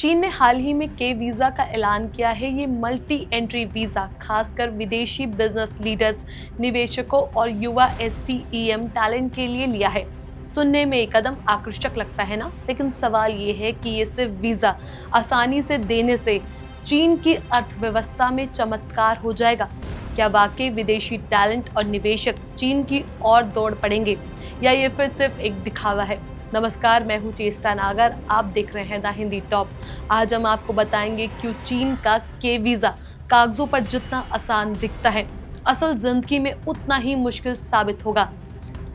चीन ने हाल ही में के वीजा का ऐलान किया है। ये मल्टी एंट्री वीजा खासकर विदेशी बिजनेस लीडर्स, निवेशकों और युवा STEM टैलेंट के लिए लिया है। सुनने में एक कदम आकर्षक लगता है ना, लेकिन सवाल ये है कि ये सिर्फ वीजा आसानी से देने से चीन की अर्थव्यवस्था में चमत्कार हो जाएगा? क्या वाकई विदेशी टैलेंट और निवेशक चीन की ओर दौड़ पड़ेंगे, या ये फिर सिर्फ एक दिखावा है? नमस्कार, मैं हूँ चेष्टा नागर, आप देख रहे हैं द हिंदी टॉप। आज हम आपको बताएंगे क्यों चीन का के वीजा कागजों पर जितना आसान दिखता है, असल जिंदगी में उतना ही मुश्किल साबित होगा।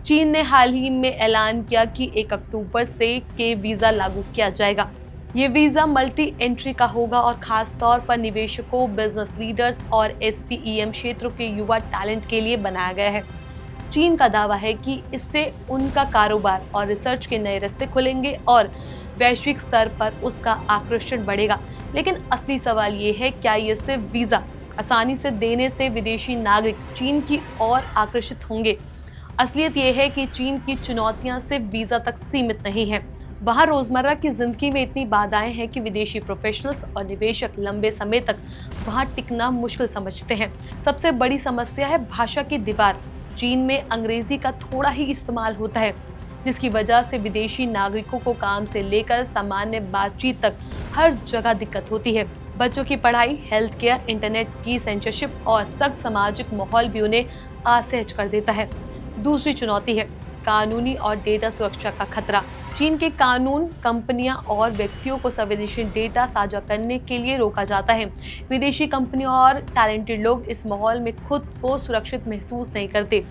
चीन ने हाल ही में ऐलान किया कि 1 अक्टूबर से के वीजा लागू किया जाएगा। ये वीजा मल्टी एंट्री का होगा और खास तौर पर निवेशकों, बिजनेस लीडर्स और STEM क्षेत्रों के युवा टैलेंट के लिए बनाया गया है। चीन का दावा है कि इससे उनका कारोबार और रिसर्च के नए रास्ते खुलेंगे और वैश्विक स्तर पर उसका आकर्षण बढ़ेगा। लेकिन असली सवाल ये है, क्या ये सिर्फ वीजा आसानी से देने से विदेशी नागरिक चीन की ओर आकर्षित होंगे? असलियत ये है कि चीन की चुनौतियां सिर्फ वीजा तक सीमित नहीं है। वहाँ रोजमर्रा की जिंदगी में इतनी बाधाएं हैं कि विदेशी प्रोफेशनल्स और निवेशक लंबे समय तक वहाँ टिकना मुश्किल समझते हैं। सबसे बड़ी समस्या है भाषा की दीवार। चीन में अंग्रेजी का थोड़ा ही इस्तेमाल होता है, जिसकी वजह से विदेशी नागरिकों को काम से लेकर सामान्य बातचीत तक हर जगह दिक्कत होती है। बच्चों की पढ़ाई, हेल्थ केयर, इंटरनेट की सेंसरशिप और सख्त सामाजिक माहौल भी उन्हें असहज कर देता है। दूसरी चुनौती है कानूनी और डेटा सुरक्षा का खतरा। चीन के कानून कंपनियां और व्यक्तियों को संवेदनशील डेटा साझा करने के लिए रोका जाता है। विदेशी कंपनियों और टैलेंटेड लोग इस माहौल में खुद को सुरक्षित महसूस नहीं करते।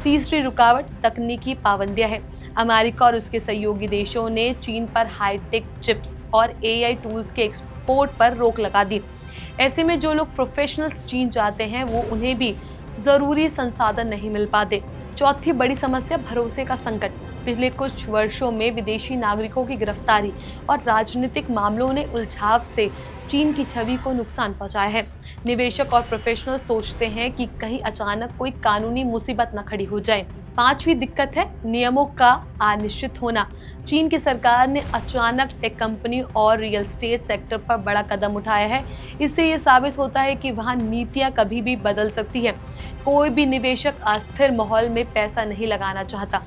तीसरी रुकावट तकनीकी पाबंदियां हैं। अमेरिका और उसके सहयोगी देशों ने चीन पर हाईटेक चिप्स और AI टूल्स के एक्सपोर्ट पर रोक लगा दी। ऐसे में जो लोग प्रोफेशनल्स चीन जाते हैं, वो उन्हें भी जरूरी संसाधन नहीं मिल पाते। चौथी बड़ी समस्या भरोसे का संकट। पिछले कुछ वर्षों में विदेशी नागरिकों की गिरफ्तारी और राजनीतिक मामलों ने उलझाव से चीन की छवि को नुकसान पहुंचाया है। निवेशक और प्रोफेशनल सोचते हैं कि कहीं अचानक कोई कानूनी मुसीबत न खड़ी हो जाए। पांचवी दिक्कत है नियमों का अनिश्चित होना। चीन की सरकार ने अचानक टेक कंपनी और रियल एस्टेट सेक्टर पर बड़ा कदम उठाया है। इससे ये साबित होता है कि वहाँ नीतियाँ कभी भी बदल सकती है। कोई भी निवेशक अस्थिर माहौल में पैसा नहीं लगाना चाहता।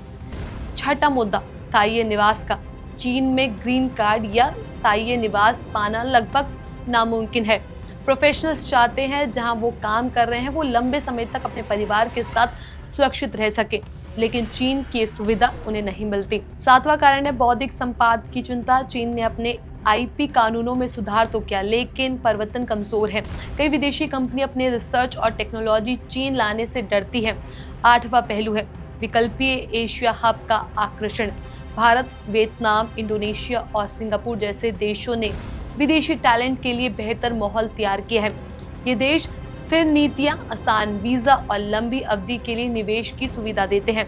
छठा मुद्दा स्थायी निवास का। चीन में ग्रीन कार्ड या स्थायी निवास पाना लगभग नामुमकिन है। प्रोफेशनल्स चाहते हैं जहां वो काम कर रहे हैं वो लंबे समय तक अपने परिवार के साथ सुरक्षित रह सके, लेकिन चीन की ये सुविधा उन्हें नहीं मिलती। सातवां कारण है बौद्धिक संपदा की चिंता। चीन ने अपने IP कानूनों में सुधार तो किया, लेकिन प्रवर्तन कमजोर है। कई विदेशी कंपनी अपने रिसर्च और टेक्नोलॉजी चीन लाने से डरती है। आठवां पहलू है विकल्पीय एशिया हब का आकर्षण। भारत, वियतनाम, इंडोनेशिया और सिंगापुर जैसे देशों ने विदेशी टैलेंट के लिए बेहतर माहौल तैयार किया है। ये देश स्थिर नीतियां, आसान वीजा और लंबी अवधि के लिए निवेश की सुविधा देते हैं।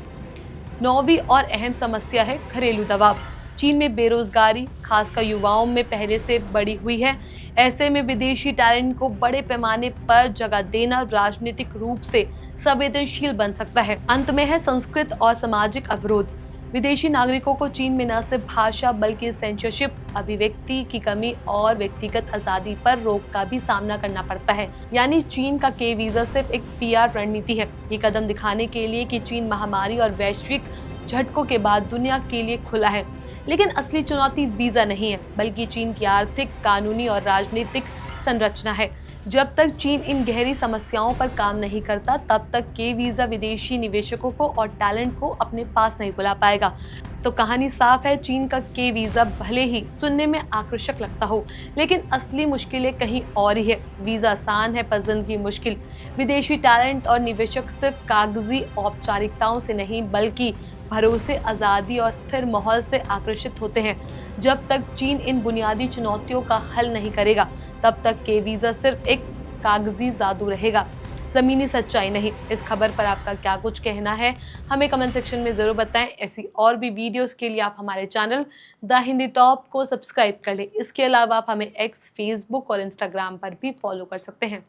नौवीं और अहम समस्या है घरेलू दबाव। चीन में बेरोजगारी खासकर युवाओं में पहले से बढ़ी हुई है। ऐसे में विदेशी टैलेंट को बड़े पैमाने पर जगह देना राजनीतिक रूप से संवेदनशील बन सकता है। अंत में है संस्कृत और सामाजिक अवरोध। विदेशी नागरिकों को चीन में न सिर्फ भाषा बल्कि सेंसरशिप, अभिव्यक्ति की कमी और व्यक्तिगत आजादी पर रोक का भी सामना करना पड़ता है। यानी चीन का के वीजा सिर्फ एक PR रणनीति है। ये कदम दिखाने के लिए कि चीन महामारी और वैश्विक झटकों के बाद दुनिया के लिए खुला है। लेकिन असली चुनौती वीजा नहीं है, बल्कि चीन की आर्थिक, कानूनी और राजनीतिक संरचना है। जब तक चीन इन गहरी समस्याओं पर काम नहीं करता, तब तक के वीजा विदेशी निवेशकों को और टैलेंट को अपने पास नहीं बुला पाएगा। तो कहानी साफ है, चीन का के वीजा भले ही सुनने में आकर्षक लगता हो, लेकिन असली मुश्किलें कहीं और ही है। वीजा आसान है पर जिंदगी मुश्किल। विदेशी टैलेंट और निवेशक सिर्फ कागजी औपचारिकताओं से नहीं, बल्कि भरोसे, आज़ादी और स्थिर माहौल से आकर्षित होते हैं। जब तक चीन इन बुनियादी चुनौतियों का हल नहीं करेगा, तब तक के वीजा सिर्फ एक कागजी जादू रहेगा, ज़मीनी सच्चाई नहीं। इस खबर पर आपका क्या कुछ कहना है, हमें कमेंट सेक्शन में ज़रूर बताएं। ऐसी और भी वीडियोस के लिए आप हमारे चैनल द हिंदी टॉप को सब्सक्राइब कर लें। इसके अलावा आप हमें X, Facebook और Instagram पर भी फॉलो कर सकते हैं।